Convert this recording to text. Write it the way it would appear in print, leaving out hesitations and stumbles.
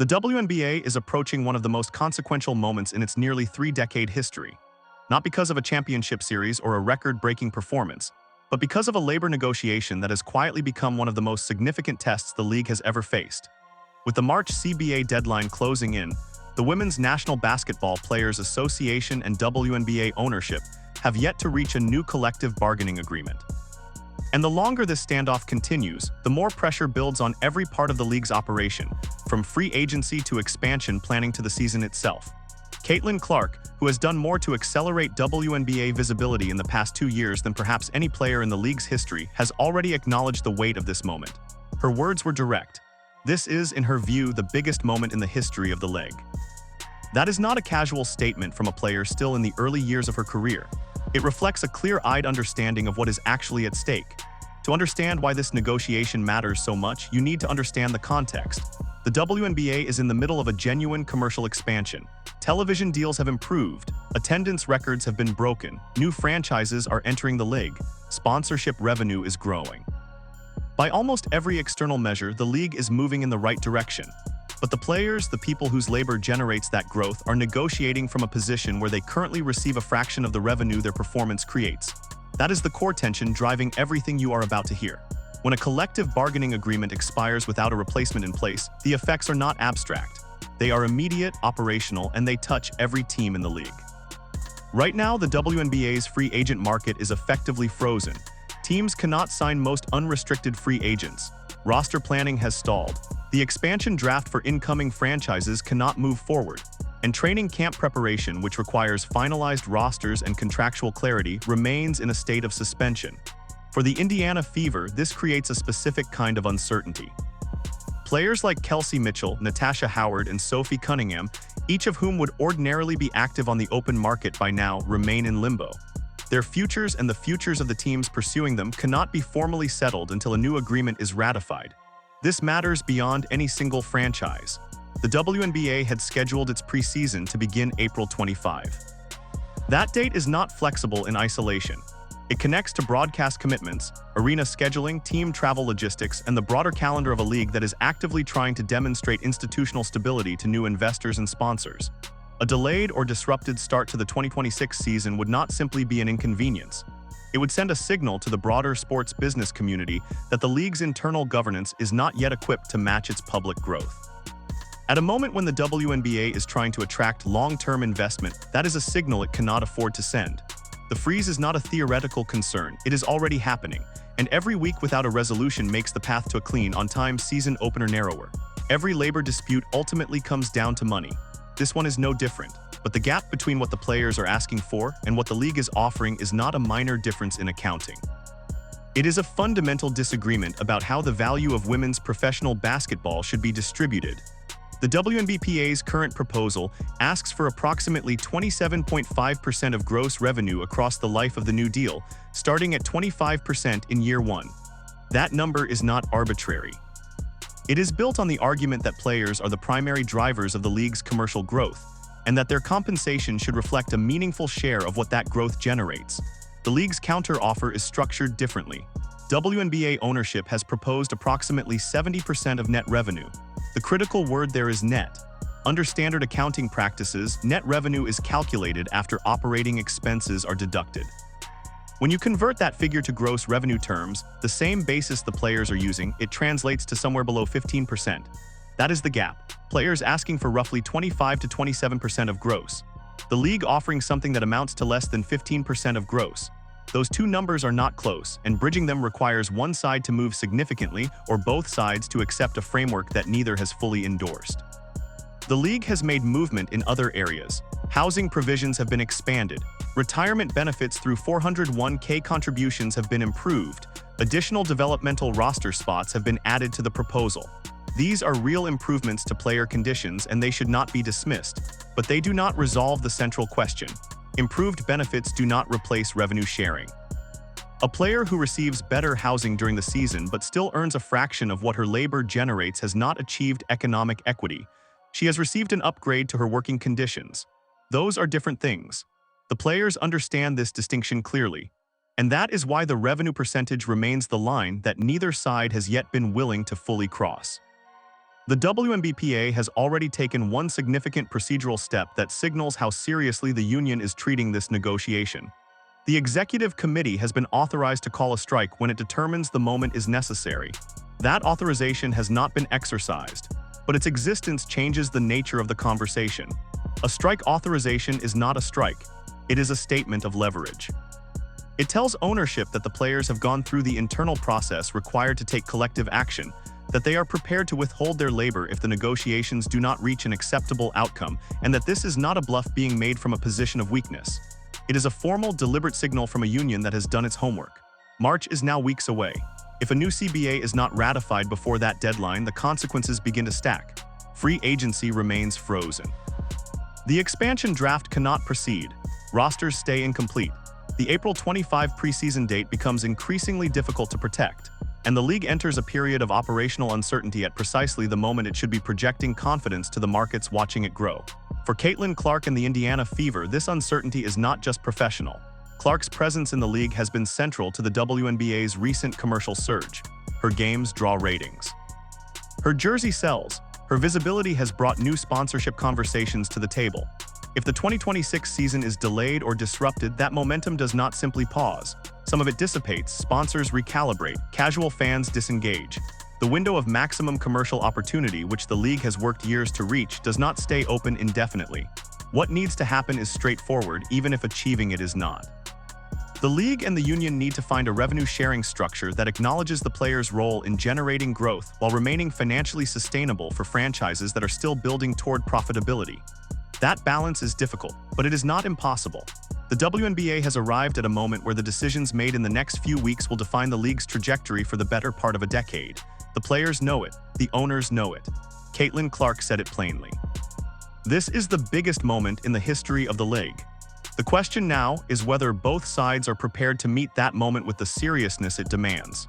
The WNBA is approaching one of the most consequential moments in its nearly three-decade history, not because of a championship series or a record-breaking performance, but because of a labor negotiation that has quietly become one of the most significant tests the league has ever faced. With the March CBA deadline closing in, the Women's National Basketball Players Association and WNBA ownership have yet to reach a new collective bargaining agreement. And the longer this standoff continues, the more pressure builds on every part of the league's operation, from free agency to expansion planning to the season itself. Caitlin Clark, who has done more to accelerate WNBA visibility in the past 2 years than perhaps any player in the league's history, has already acknowledged the weight of this moment. Her words were direct. This is, in her view, the biggest moment in the history of the league. That is not a casual statement from a player still in the early years of her career. It reflects a clear-eyed understanding of what is actually at stake. To understand why this negotiation matters so much, you need to understand the context. The WNBA is in the middle of a genuine commercial expansion. Television deals have improved, attendance records have been broken, new franchises are entering the league, sponsorship revenue is growing. By almost every external measure, the league is moving in the right direction. But the players, the people whose labor generates that growth, are negotiating from a position where they currently receive a fraction of the revenue their performance creates. That is the core tension driving everything you are about to hear. When a collective bargaining agreement expires without a replacement in place, the effects are not abstract. They are immediate, operational, and they touch every team in the league. Right now, the WNBA's free agent market is effectively frozen. Teams cannot sign most unrestricted free agents. Roster planning has stalled. The expansion draft for incoming franchises cannot move forward. And training camp preparation, which requires finalized rosters and contractual clarity, remains in a state of suspension. For the Indiana Fever, this creates a specific kind of uncertainty. Players like Kelsey Mitchell, Natasha Howard, and Sophie Cunningham, each of whom would ordinarily be active on the open market by now, remain in limbo. Their futures and the futures of the teams pursuing them cannot be formally settled until a new agreement is ratified. This matters beyond any single franchise. The WNBA had scheduled its preseason to begin April 25. That date is not flexible in isolation. It connects to broadcast commitments, arena scheduling, team travel logistics, and the broader calendar of a league that is actively trying to demonstrate institutional stability to new investors and sponsors. A delayed or disrupted start to the 2026 season would not simply be an inconvenience. It would send a signal to the broader sports business community that the league's internal governance is not yet equipped to match its public growth. At a moment when the WNBA is trying to attract long-term investment, that is a signal it cannot afford to send. The freeze is not a theoretical concern, it is already happening, and every week without a resolution makes the path to a clean, on-time season opener narrower. Every labor dispute ultimately comes down to money. This one is no different. But the gap between what the players are asking for and what the league is offering is not a minor difference in accounting. It is a fundamental disagreement about how the value of women's professional basketball should be distributed. The WNBPA's current proposal asks for approximately 27.5% of gross revenue across the life of the new deal, starting at 25% in year one. That number is not arbitrary. It is built on the argument that players are the primary drivers of the league's commercial growth, and that their compensation should reflect a meaningful share of what that growth generates. The league's counter-offer is structured differently. WNBA ownership has proposed approximately 70% of net revenue. The critical word there is net. Under standard accounting practices, net revenue is calculated after operating expenses are deducted. When you convert that figure to gross revenue terms, the same basis the players are using, it translates to somewhere below 15%. That is the gap. Players asking for roughly 25 to 27% of gross. The league offering something that amounts to less than 15% of gross. Those two numbers are not close, and bridging them requires one side to move significantly or both sides to accept a framework that neither has fully endorsed. The league has made movement in other areas. Housing provisions have been expanded. Retirement benefits through 401k contributions have been improved. Additional developmental roster spots have been added to the proposal. These are real improvements to player conditions and they should not be dismissed, but they do not resolve the central question. Improved benefits do not replace revenue sharing. A player who receives better housing during the season but still earns a fraction of what her labor generates has not achieved economic equity. She has received an upgrade to her working conditions. Those are different things. The players understand this distinction clearly, and that is why the revenue percentage remains the line that neither side has yet been willing to fully cross. The WNBPA has already taken one significant procedural step that signals how seriously the union is treating this negotiation. The executive committee has been authorized to call a strike when it determines the moment is necessary. That authorization has not been exercised, but its existence changes the nature of the conversation. A strike authorization is not a strike. It is a statement of leverage. It tells ownership that the players have gone through the internal process required to take collective action, that they are prepared to withhold their labor if the negotiations do not reach an acceptable outcome, and that this is not a bluff being made from a position of weakness. It is a formal, deliberate signal from a union that has done its homework. March is now weeks away. If a new CBA is not ratified before that deadline, the consequences begin to stack. Free agency remains frozen. The expansion draft cannot proceed. Rosters stay incomplete. The April 25 preseason date becomes increasingly difficult to protect, and the league enters a period of operational uncertainty at precisely the moment it should be projecting confidence to the markets watching it grow. For Caitlin Clark and the Indiana Fever, this uncertainty is not just professional. Clark's presence in the league has been central to the WNBA's recent commercial surge. Her games draw ratings. Her jersey sells. Her visibility has brought new sponsorship conversations to the table. If the 2026 season is delayed or disrupted, that momentum does not simply pause. Some of it dissipates, sponsors recalibrate, casual fans disengage. The window of maximum commercial opportunity, which the league has worked years to reach, does not stay open indefinitely. What needs to happen is straightforward, even if achieving it is not. The league and the union need to find a revenue-sharing structure that acknowledges the players' role in generating growth while remaining financially sustainable for franchises that are still building toward profitability. That balance is difficult, but it is not impossible. The WNBA has arrived at a moment where the decisions made in the next few weeks will define the league's trajectory for the better part of a decade. The players know it. The owners know it. Caitlin Clark said it plainly. This is the biggest moment in the history of the league. The question now is whether both sides are prepared to meet that moment with the seriousness it demands.